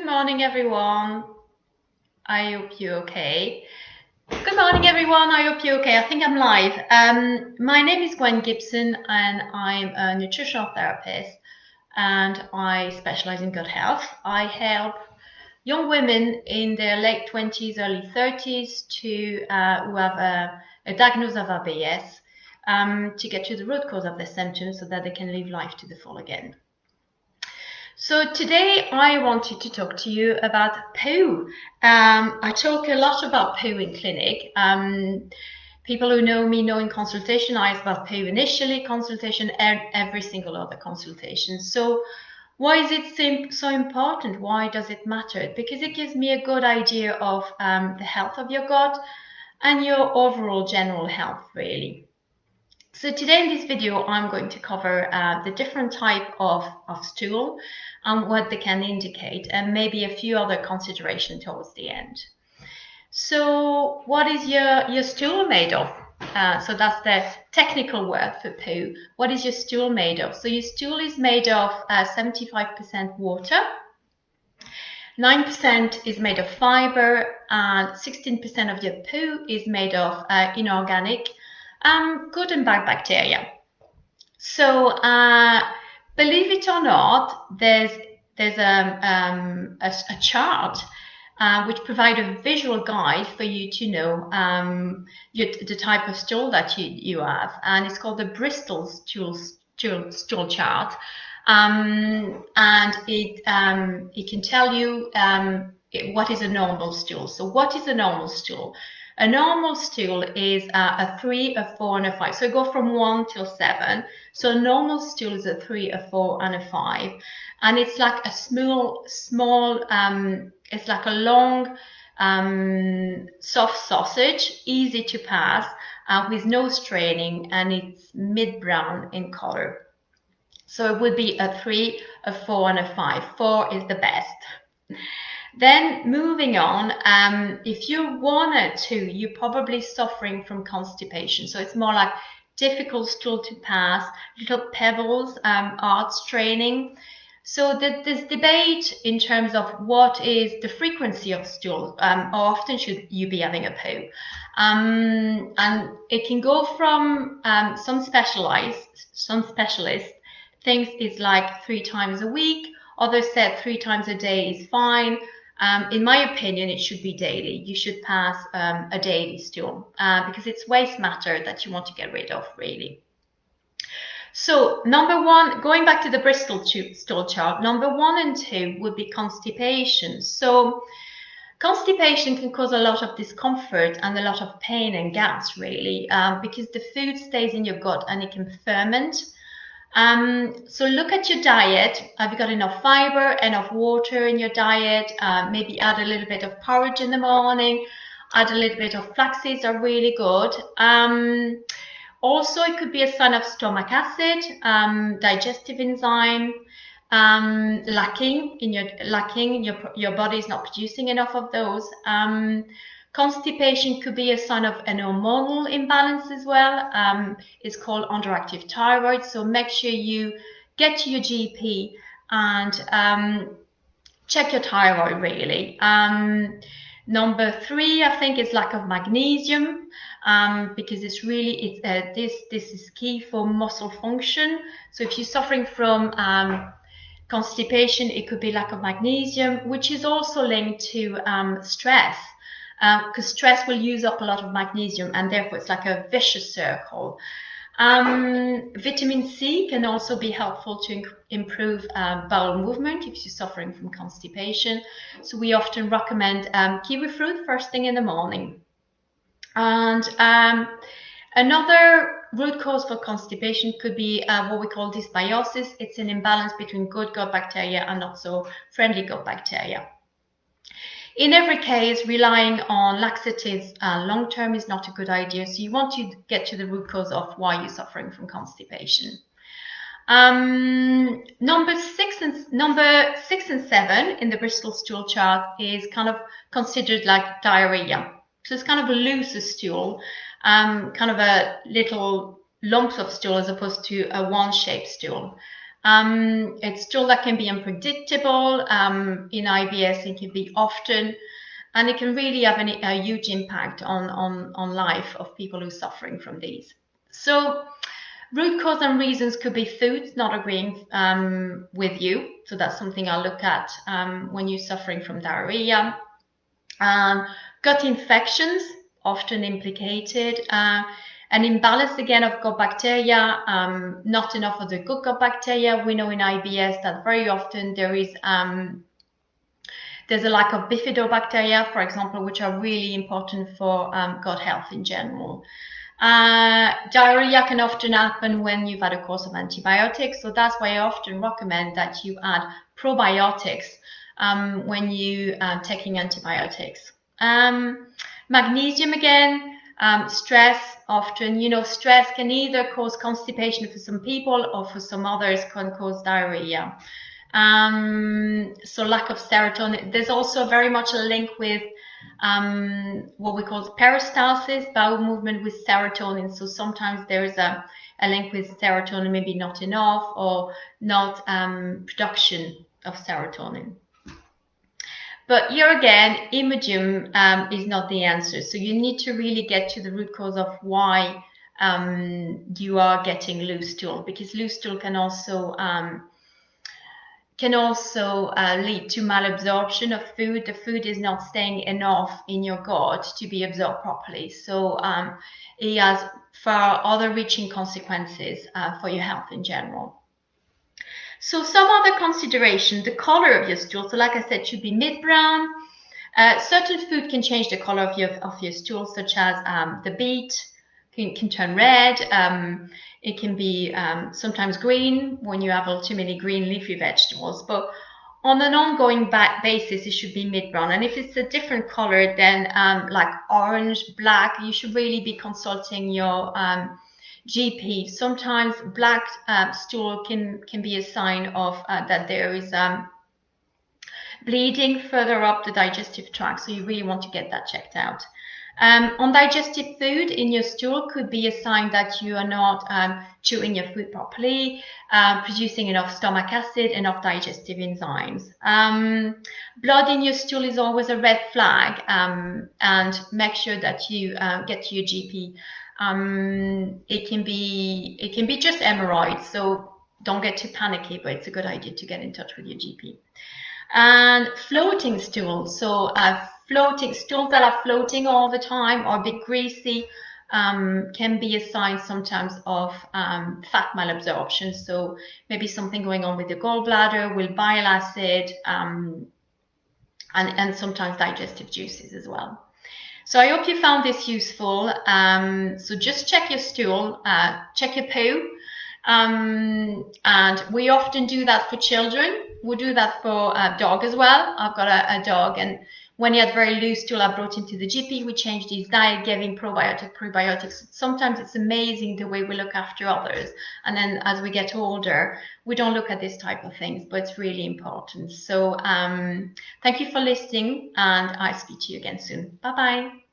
morning, everyone. I hope you're okay. Good morning, everyone. I hope you're okay. I think I'm live. My name is Gwen Gibson, and I'm a nutritional therapist, and I specialize in gut health. I help young women in their late 20s, early 30s who have a diagnosis of IBS to get to the root cause of their symptoms so that they can live life to the full again. So today I wanted to talk to you about poo. I talk a lot about poo in clinic. People who know me know in consultation I ask about poo initially, consultation, and every single other consultation. So why is it so important? Why does it matter? Because it gives me a good idea of the health of your gut and your overall general health, really. So today in this video, I'm going to cover the different type of stool and what they can indicate, and maybe a few other considerations towards the end. So what is your stool made of? So that's the technical word for poo. What is your stool made of? So your stool is made of 75% water, 9% is made of fiber, and 16% of your poo is made of inorganic good and bad bacteria. So believe it or not, there's a chart which provides a visual guide for you to know the type of stool that you have, and it's called the Bristol stool chart, and it can tell you what is a normal stool. So what is a normal stool? A normal stool is a 3, a 4, and a 5. So I go from 1 till 7. So a normal stool is a 3, a 4, and a 5. And it's like a small, it's like a long, soft sausage, easy to pass, with no straining, and it's mid-brown in color. So it would be a 3, a 4, and a 5. 4 is the best. Then moving on, if you're 1 or 2, you're probably suffering from constipation. So it's more like difficult stool to pass, little pebbles, art straining. So there's debate in terms of what is the frequency of stool. How often should you be having a poo? And it can go from some specialists thinks it's like 3 times a week. Others said 3 times a day is fine. In my opinion, it should be daily. You should pass a daily stool because it's waste matter that you want to get rid of, really. So number 1, going back to the Bristol stool chart, number 1 and 2 would be constipation. So constipation can cause a lot of discomfort and a lot of pain and gas, really, because the food stays in your gut and it can ferment. So look at your diet. Have you got enough fiber, enough water in your diet? Maybe add a little bit of porridge in the morning. Add a little bit of flax seeds are really good. Also, it could be a sign of stomach acid, digestive enzyme lacking. Your body is not producing enough of those. Constipation could be a sign of an hormonal imbalance as well. It's called underactive thyroid. So make sure you get to your GP and check your thyroid, really. Number 3, I think, is lack of magnesium, because this is key for muscle function. So if you're suffering from constipation, it could be lack of magnesium, which is also linked to stress. Because stress will use up a lot of magnesium, and therefore it's like a vicious circle. Vitamin C can also be helpful to improve bowel movement if you're suffering from constipation. So we often recommend kiwi fruit first thing in the morning. And another root cause for constipation could be what we call dysbiosis. It's an imbalance between good gut bacteria and not so friendly gut bacteria. In every case, relying on laxatives long-term is not a good idea. So you want to get to the root cause of why you're suffering from constipation. Number 6 and 7 in the Bristol stool chart is kind of considered like diarrhea. So it's kind of a looser stool, kind of a little lumps of stool as opposed to a one-shaped stool. It's stool that can be unpredictable. In IBS, it can be often, and it can really have a huge impact on life of people who are suffering from these. So root cause and reasons could be foods not agreeing with you. So that's something I'll look at when you're suffering from diarrhea. Gut infections, often implicated. An imbalance again of gut bacteria, not enough of the good gut bacteria. We know in IBS that very often there's a lack of bifidobacteria, for example, which are really important for gut health in general. Diarrhea can often happen when you've had a course of antibiotics, so that's why I often recommend that you add probiotics when you are taking antibiotics. Magnesium again, stress often, stress can either cause constipation for some people or for some others can cause diarrhea. So lack of serotonin. There's also very much a link with what we call peristalsis, bowel movement with serotonin. So sometimes there is a link with serotonin, maybe not enough or not production of serotonin. But here again, imodium is not the answer. So you need to really get to the root cause of why you are getting loose stool, because loose stool can also lead to malabsorption of food. The food is not staying enough in your gut to be absorbed properly. So it has far other reaching consequences for your health in general. So some other consideration, the color of your stool. So like I said, should be mid-brown. Certain food can change the color of your stool, such as the beet can turn red. It can be sometimes green when you have ultimately green leafy vegetables. But on an ongoing basis, it should be mid-brown. And if it's a different color, then like orange, black, you should really be consulting your GP. Sometimes black stool can be a sign of that there is bleeding further up the digestive tract. So you really want to get that checked out. Undigested food in your stool could be a sign that you are not chewing your food properly, producing enough stomach acid, enough digestive enzymes. Blood in your stool is always a red flag, and make sure that you get to your GP. It can be just hemorrhoids, so don't get too panicky, but it's a good idea to get in touch with your GP. And floating stools, so floating stools that are floating all the time or a bit greasy can be a sign sometimes of fat malabsorption. So maybe something going on with the gallbladder, with bile acid, and sometimes digestive juices as well. So I hope you found this useful. So just check your stool, check your poo. And we often do that for children. We do that for a dog as well. I've got a dog, and when he had very loose stool, I brought him to the GP. We changed his diet, gave him prebiotics. Sometimes it's amazing the way we look after others. And then as we get older, we don't look at this type of things, but it's really important. So thank you for listening, and I'll speak to you again soon. Bye-bye.